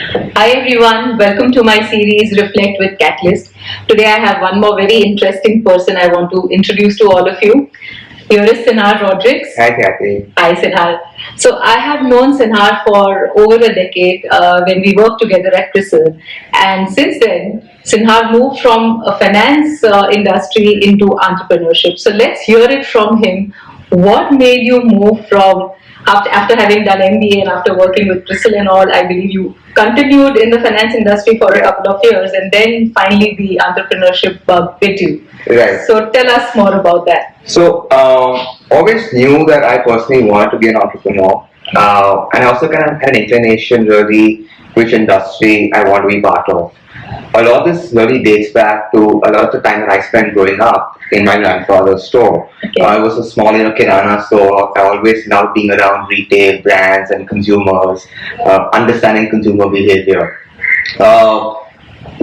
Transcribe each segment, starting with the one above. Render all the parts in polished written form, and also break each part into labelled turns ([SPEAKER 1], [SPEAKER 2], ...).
[SPEAKER 1] Hi everyone, welcome to my series Reflect with Catalyst. Today I have one more very interesting person I want to introduce to all of you. Here is Sinhaar Rodrigues.
[SPEAKER 2] Hi, Kathy.
[SPEAKER 1] Hi Sinhar. So I have known Sinhar for over a decade when we worked together at CRISIL, and since then Sinhar moved from a finance industry into entrepreneurship. So let's hear it from him. What made you move from after having done MBA and after working with CRISIL and all? I believe you continued in the finance industry for a couple of years, and then finally the entrepreneurship bug bit you.
[SPEAKER 2] Right.
[SPEAKER 1] So tell us more about that.
[SPEAKER 2] So, always knew that I personally wanted to be an entrepreneur, and I also kind of had an inclination really which industry I want to be part of. A lot of this really dates back to a lot of the time that I spent growing up in my grandfather's store.
[SPEAKER 1] Okay.
[SPEAKER 2] It was a small, kirana store. I always loved being around retail brands and consumers, understanding consumer behavior. Uh,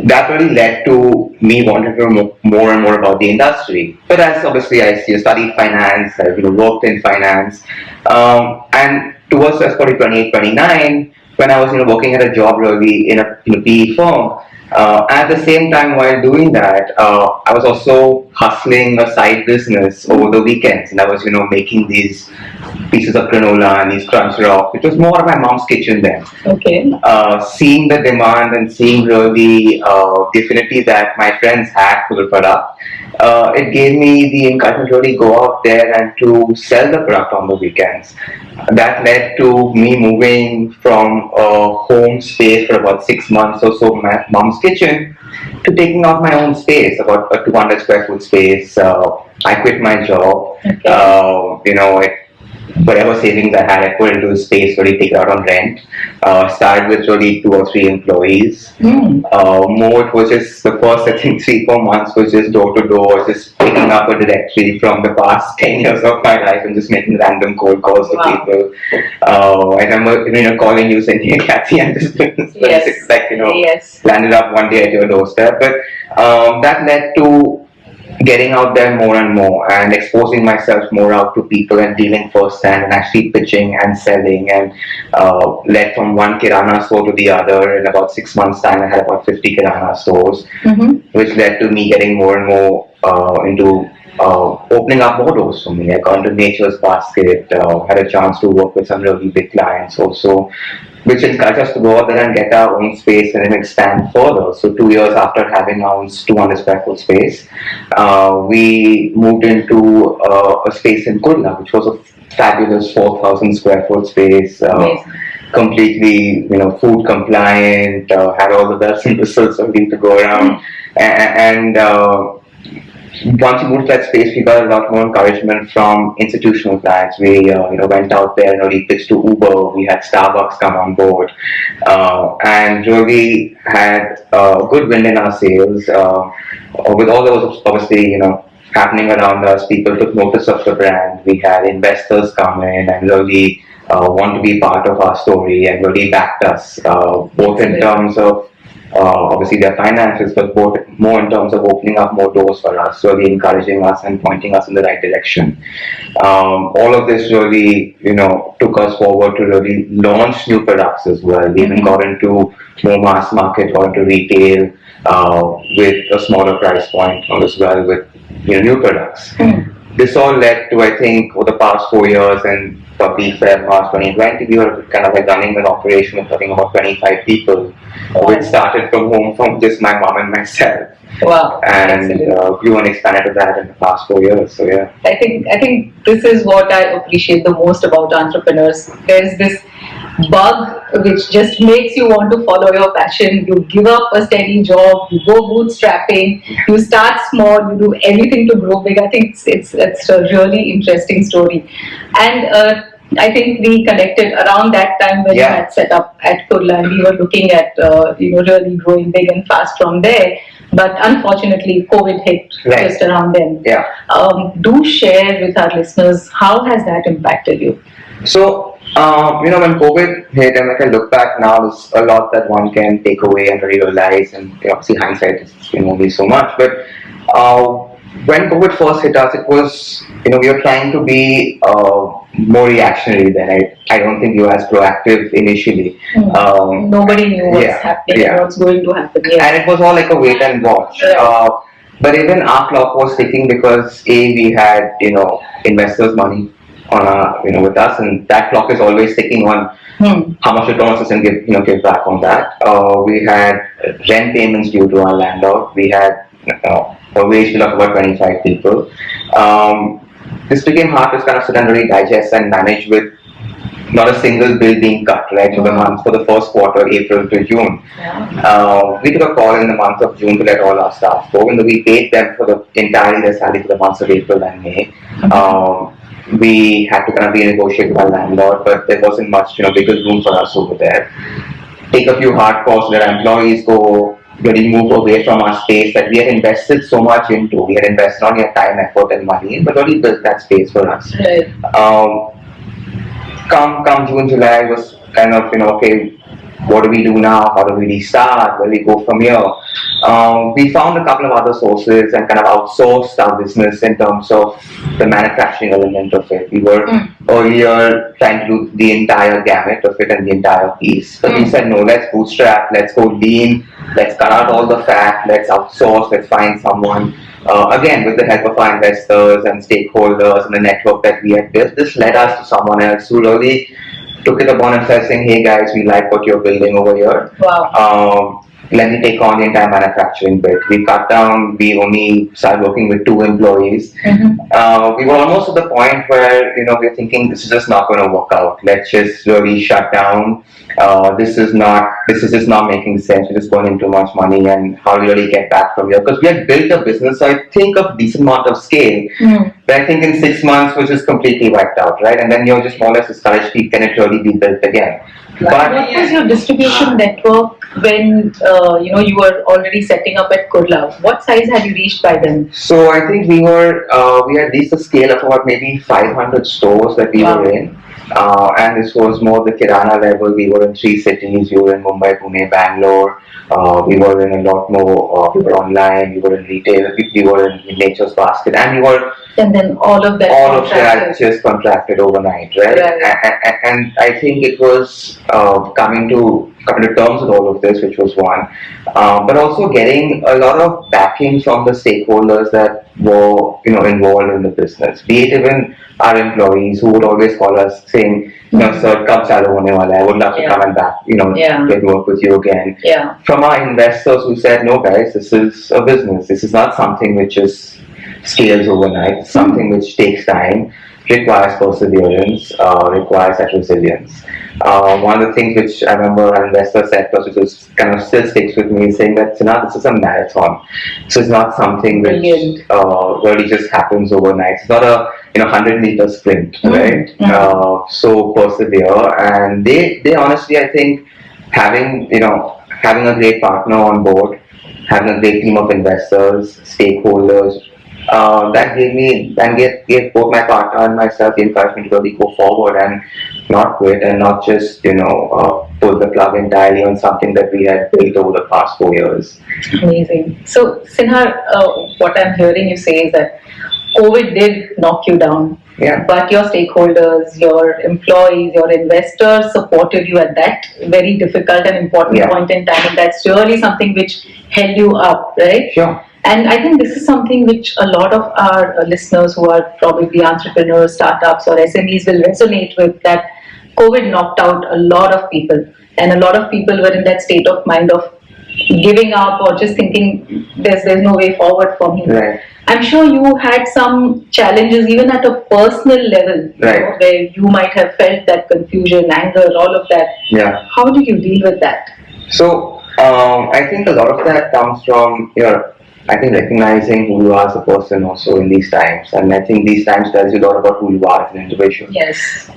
[SPEAKER 2] that really led to me wanting to know more and more about the industry. But as obviously I studied finance, I worked in finance, and towards probably 28, 29, when I was working at a job really in a PE firm. At the same time, while doing that, I was also hustling a side business over the weekends, and I was making these pieces of granola and these crunch rock, which was more of my mom's kitchen then.
[SPEAKER 1] Okay.
[SPEAKER 2] Seeing the demand and seeing really the affinity that my friends had for the product, it gave me the encouragement to really go out there and to sell the product on the weekends. That led to me moving from a home space for about 6 months or so, my mom's kitchen, to taking out my own space, about a 200 square foot space. I quit my job. Okay. Whatever savings I had, I put into the space, really take it out on rent. Started with really 2 or 3 employees. More, it was just the first, I think, 3, 4 months was just door to door, just picking up a directory from the past 10 years of my life and just making random cold calls to people. I remember, calling you saying, "Hey, Kathy, I'm just doing this."
[SPEAKER 1] Yes.
[SPEAKER 2] It's like,
[SPEAKER 1] Yes.
[SPEAKER 2] landed up one day at your doorstep. But that led to getting out there more and more and exposing myself more out to people and dealing firsthand and actually pitching and selling, and led from one kirana store to the other. In about 6 months time I had about 50 kirana stores, which led to me getting more and more into opening up more doors for me. I got into Nature's Basket, had a chance to work with some really big clients also, which encouraged us to go out there and get our own space and then expand further. So 2 years after having our own 200 square foot space, we moved into a space in Kurla, which was a fabulous 4,000 square foot space. Completely, food compliant, had all the bells and whistles something to go around, and once we moved to that space, we got a lot more encouragement from institutional clients. We, went out there and really pitched to Uber. We had Starbucks come on board, and really had good wind in our sails. With all those, obviously, happening around us, people took notice of the brand. We had investors come in and really want to be part of our story and really backed us, both in terms of obviously their finances, but more in terms of opening up more doors for us, really encouraging us and pointing us in the right direction. All of this really, took us forward to really launch new products as well. We even got into more mass market, got into retail with a smaller price point as well with new products. This all led to, I think, over the past 4 years, and probably Feb, March 2020, we were kind of like running an operation of, I think, about 25 people, which started from home from just my mom and myself.
[SPEAKER 1] Wow.
[SPEAKER 2] And grew and expanded to that in the past 4 years. So yeah.
[SPEAKER 1] I think this is what I appreciate the most about entrepreneurs. There's this bug which just makes you want to follow your passion. You give up a steady job, you go bootstrapping, you start small, you do everything to grow big. I think it's a really interesting story. And I think we connected around that time when you had set up at Kurla, and we were looking at really growing big and fast from there. But unfortunately, COVID hit just around then.
[SPEAKER 2] Yeah.
[SPEAKER 1] Do share with our listeners, how has that impacted you?
[SPEAKER 2] So, when COVID hit, and I look back now, there's a lot that one can take away and realize, and obviously hindsight is only so much. But when COVID first hit us, it was, we were trying to be more reactionary then. I don't think we were as proactive initially.
[SPEAKER 1] Nobody knew what's
[SPEAKER 2] Yeah,
[SPEAKER 1] happening
[SPEAKER 2] yeah.
[SPEAKER 1] and what's going to happen. Yes.
[SPEAKER 2] And it was all like a wait and watch.
[SPEAKER 1] Right.
[SPEAKER 2] But even our clock was ticking because we had, investors' money on our, with us, and that clock is always ticking on how much return on system give back on that. We had rent payments due to our landlord. We had a wage bill of about 25 people. This became hard to kind of sit and really digest and manage with not a single bill being cut, right, for the month, for the first quarter, April to June. We took a call in the month of June to let all our staff go, and we paid them for the entirely their salary for the months of April and May. We had to kind of renegotiate with our landlord, but there wasn't much, bigger room for us over there. Take a few hard calls, let our employees go, really move away from our space that we had invested so much into. We had invested not only time, effort, and money, but really built that space for us.
[SPEAKER 1] Right.
[SPEAKER 2] Come June, July was kind of, okay, what do we do now? How do we restart? Where do we go from here? We found a couple of other sources and kind of outsourced our business in terms of the manufacturing element of it. We were earlier trying to do the entire gamut of it and the entire piece. But we said, no, let's bootstrap, let's go lean, let's cut out all the fat, let's outsource, let's find someone. Again, with the help of our investors and stakeholders and the network that we had built, this led us to someone else who really took it upon himself saying, hey guys, we like what you're building over here.
[SPEAKER 1] Wow.
[SPEAKER 2] Let me take on the entire manufacturing bit. We cut down, we only started working with 2 employees. We were almost at the point where, we were thinking this is just not going to work out. Let's just really shut down. This is just not making sense. We're just burning too much money, and how do we really get back from here? Because we had built a business, I think, of decent amount of scale. But I think in 6 months was just completely wiped out, right? And then you're just more or less discouraged, can it really be built again?
[SPEAKER 1] But what was your distribution network when you were already setting up at Kurla? What size had you reached by then?
[SPEAKER 2] So I think we had reached a scale of about maybe 500 stores that we were in. And this was more the Kirana level. We were in 3 cities. We were in Mumbai, Pune, Bangalore. We were in a lot more. We were online. We were in retail. We were in Nature's Basket, and we were.
[SPEAKER 1] And then all of that
[SPEAKER 2] just contracted overnight, right? And I think it was coming to terms with all of this, which was one, but also getting a lot of backing from the stakeholders that were involved in the business. Be it even our employees who would always call us saying, sir, kab chalu hone wala hai? I would love to come and back, to work with you again. From our investors who said, no guys, this is a business. This is not something which is scales overnight. Something which takes time, requires perseverance, requires that resilience. One of the things which I remember our investor said to us, which is kind of still sticks with me, is saying that this is a marathon. So it's not something which really just happens overnight. It's not a 100-meter sprint, right? So persevere, and they honestly, I think, having a great partner on board, having a great team of investors, stakeholders, that gave both my partner and myself the encouragement to really go forward and not quit and not just pull the plug entirely on something that we had built over the past 4 years.
[SPEAKER 1] Amazing. So Sinhaar, what I'm hearing you say is that COVID did knock you down. But your stakeholders, your employees, your investors supported you at that very difficult and important point in time, and that's really something which held you up, right?
[SPEAKER 2] Sure.
[SPEAKER 1] And I think this is something which a lot of our listeners who are probably entrepreneurs, startups or SMEs will resonate with, that COVID knocked out a lot of people, and a lot of people were in that state of mind of giving up or just thinking there's no way forward for me.
[SPEAKER 2] Right.
[SPEAKER 1] I'm sure you had some challenges even at a personal level, where you might have felt that confusion, anger, all of that. How did you deal with that?
[SPEAKER 2] So I think a lot of that comes from recognizing who you are as a person also in these times, and I think these times tells you a lot about who you are as an individual.
[SPEAKER 1] Yes.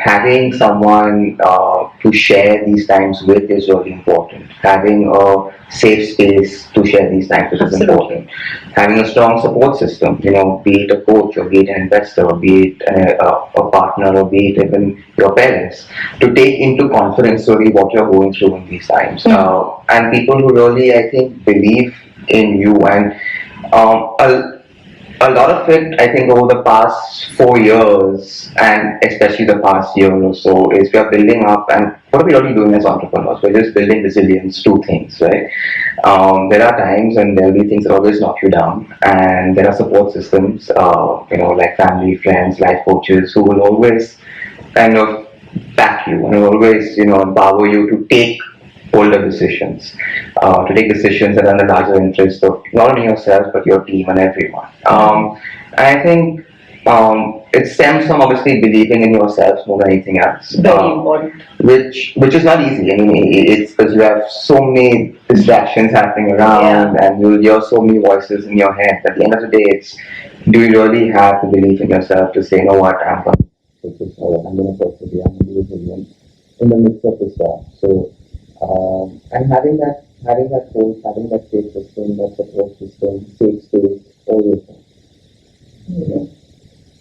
[SPEAKER 2] Having someone to share these times with is really important. Having a safe space to share these times is important. Having a strong support system, be it a coach or be it an investor, or be it a partner, or be it even your parents, to take into confidence really what you're going through in these times. And people who really, I think, believe in you, and a lot of it, I think, over the past 4 years, and especially the past year or so, is we are building up. And what are we really doing as entrepreneurs? We're just building resilience to things, right? There are times when there will be things that always knock you down, and there are support systems, like family, friends, life coaches, who will always kind of back you and will always, empower you to take bolder decisions, to take decisions that are in the larger interest of not only yourself but your team and everyone. And I think it stems from obviously believing in yourself more than anything else.
[SPEAKER 1] Very important.
[SPEAKER 2] Which is not easy. I mean, it's because you have so many distractions happening around, and you'll hear so many voices in your head. At the end of the day, it's, do you really have the belief in yourself to say, you know what, I'm going to take this forward, I'm going to persevere, I'm going to be resilient in the midst of the storm. So, and having that coach, having that safe system, that support system, safe space, always.
[SPEAKER 1] Yeah.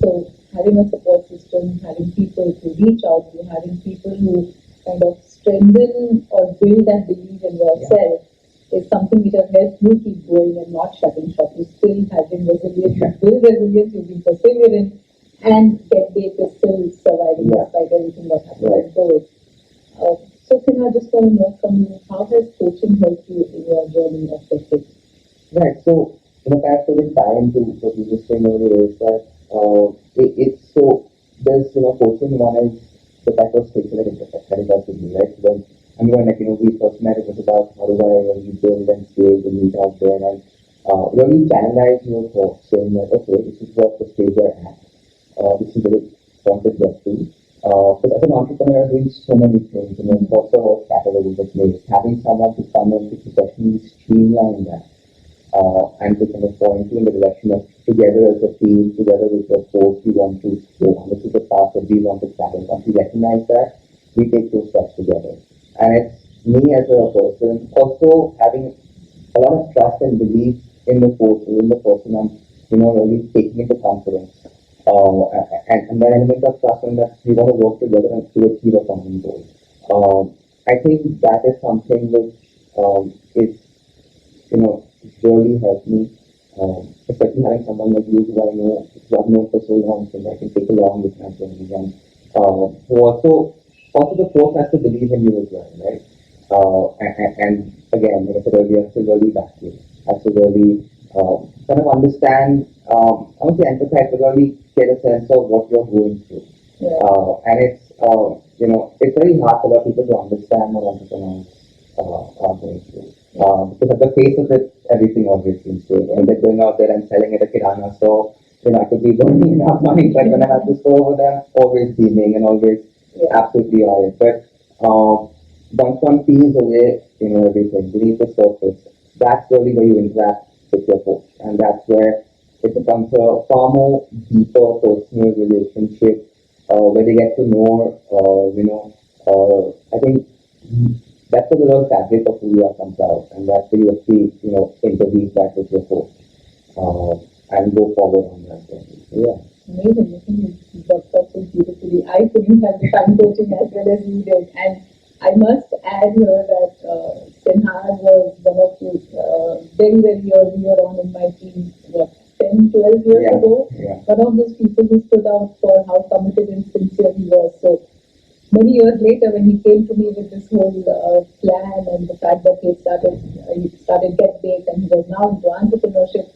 [SPEAKER 1] So having a support system, having people to reach out to, having people who kind of strengthen or build that belief in yourself is something which has helped you keep going and not shutting shop. You still have been resilient, you build resilience, you've been perseverant, and get Bake is still surviving despite everything that happened outdoors. So Sinha, I just want to know from you, how has coaching helped you in your journey of success?
[SPEAKER 2] Right. So, kind of to tie into what you just saying earlier is that it's so there's coaching. One is the type of station that it does with me, right? When we first met, it was about how do I really build and scale the meet out there and really channelize your thoughts, saying that okay, this is what the stage you're at. This is what it want to get to. But as an entrepreneur, doing so many things, lots of capital in the place, having someone to come in to professionally streamline that and to kind of point you in the direction of together as a team, together with the coach we want to go on. This is the path that we want to travel. Once we recognize that, we take those steps together. And it's me as a person also having a lot of trust and belief in the coach or in the person I'm, really taking into confidence. And the element of trust and that we want to work together and to achieve a common goal. I think that is something which is really helped me, especially having someone like you who I've known for so long, so I can take along with my journey. And who also the coach has to believe in you as well, right? And again, like I said earlier, has to really back you, has to really kind of understand, I won't say empathize, but really get a sense of what you're going through. And it's very hard for a lot of people to understand what entrepreneurs are going through. Because at the face of it, everything always seems good. And they're going out there and selling at a kirana store, I could be burning enough money, but when I have to store over them, always beaming and always absolutely alright. But once one peels away, everything beneath the surface, that's really where you interact with your coach. And that's where it becomes a far more deeper personal relationship where they get to know, I think that's where the real fabric of who you are comes out, and that's where you actually, interweave that with your coach and go forward on that journey. Yeah.
[SPEAKER 1] Amazing. I think you got that so beautifully. I couldn't have the time coaching as well as you did. And I must add here that Sinhaar was one of the very, very earlier on in my team, 10, 12 years ago. One of those people who stood out for how committed and sincere he was. So many years later, when he came to me with this whole plan and the fact that he started Get Baked and he was now into entrepreneurship,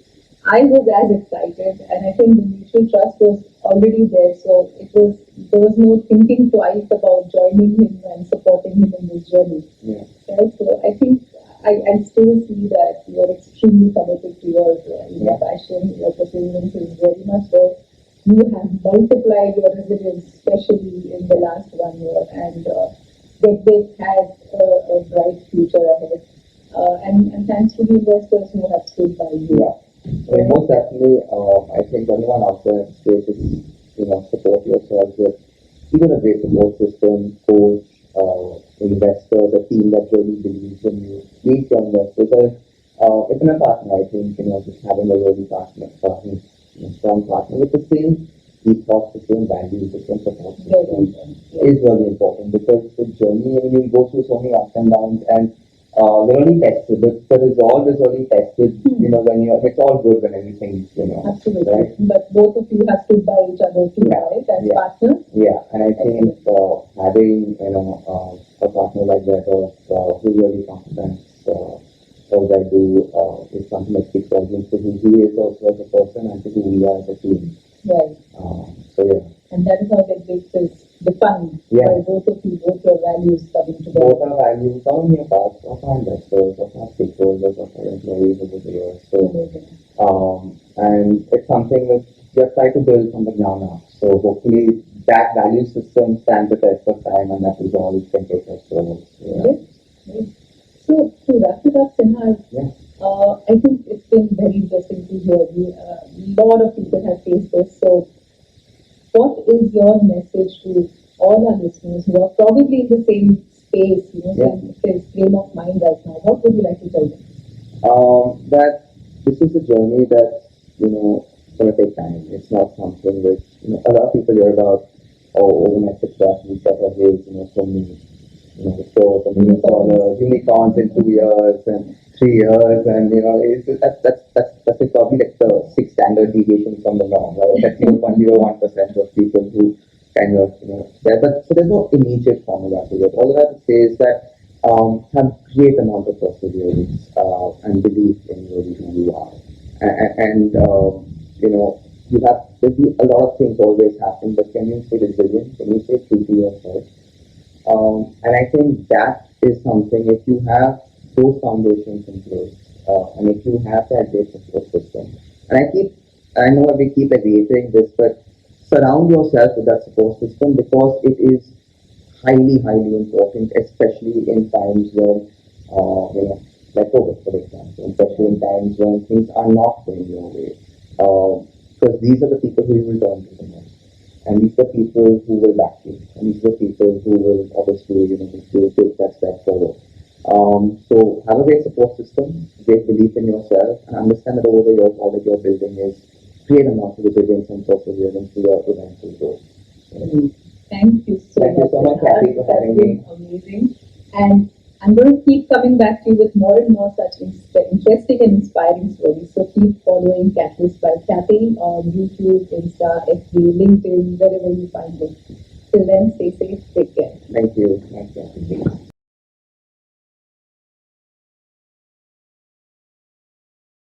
[SPEAKER 1] I was as excited, and I think the mutual trust was already there. So there was no thinking twice about joining him and supporting him in this journey. Right? So I think I still see that you're extremely committed to your passion, your perseverance is very much there. You have multiplied your resilience, especially in the last 1 year, and Get Baked has a bright future ahead. And thanks to the investors who have stood by you.
[SPEAKER 2] Most definitely, I think anyone out there in space is, support yourself with either a great support system, coach, investors, a team that really believes in you. Meet your investors. Even a partner, I think, just having a really strong partner with the same ethos, the same values, the same support system is really important because the journey, you go through so many ups and downs, and
[SPEAKER 3] really tested. The resolve is really tested, when it's all good when everything,
[SPEAKER 1] Absolutely.
[SPEAKER 3] right?
[SPEAKER 1] But both of you have stood by each other too,
[SPEAKER 3] Yeah.
[SPEAKER 1] right? As
[SPEAKER 3] Yeah.
[SPEAKER 1] partners.
[SPEAKER 3] Yeah, and I think having, a partner like that who really complements what I do is something that speaks volumes to who he is also as a person and to who we are as a team.
[SPEAKER 1] Right.
[SPEAKER 3] So yeah.
[SPEAKER 1] And that is how Get Baked is defined by both of you, both your values coming together.
[SPEAKER 3] Both our values, not only of us, of our investors, of our stakeholders, of our employees over the years. So, and it's something that we have tried to build from the ground up. So hopefully that value system stands the test of time and that resolve can take us forward.
[SPEAKER 1] Yes. Yes. So to wrap it up, Sinhar, I think it's been very interesting to hear you. A lot of people have faced this. So what is your message to all our listeners who are probably in the same space, same frame of mind right now? What would you like to tell them?
[SPEAKER 3] That this is a journey that, going to take time. It's not something which, a lot of people hear about, overnight success, we set our ways, so many, so $1 million unicorns in 2 years and 3 years, and that's like probably like the six standard deviation from the norm, right? That's 0.01% of people who kind of, there. But so there's no immediate formula to it. All I have to say is that have great amount of perseverance and belief in really who you are, and you have there'll be a lot of things always happen, but can you stay resilient? Can you stay true to yourself? And I think that is something, if you have those foundations in place, and if you have that great support system, and I know we keep reiterating this, but surround yourself with that support system because it is highly, highly important, especially in times when, like COVID, for example, especially in times when things are not going your way. Because these are the people who you will turn to the most. And these are people who will back you. And these are people who will obviously, take that step forward. So have a great support system, great belief in yourself, and understand that over the years, all that you're building is great amount of resilience and perseverance to your eventual goals.
[SPEAKER 1] Thank you so much.
[SPEAKER 3] Thank you so much, Kathy, for having me.
[SPEAKER 1] Amazing. And I'm going to keep coming back to you with more and more such interesting and inspiring stories. So keep following Catalyst by Kathy on YouTube, Insta, FB, LinkedIn, wherever you find it. Till then, stay safe, take care.
[SPEAKER 3] Thank you. Thank you.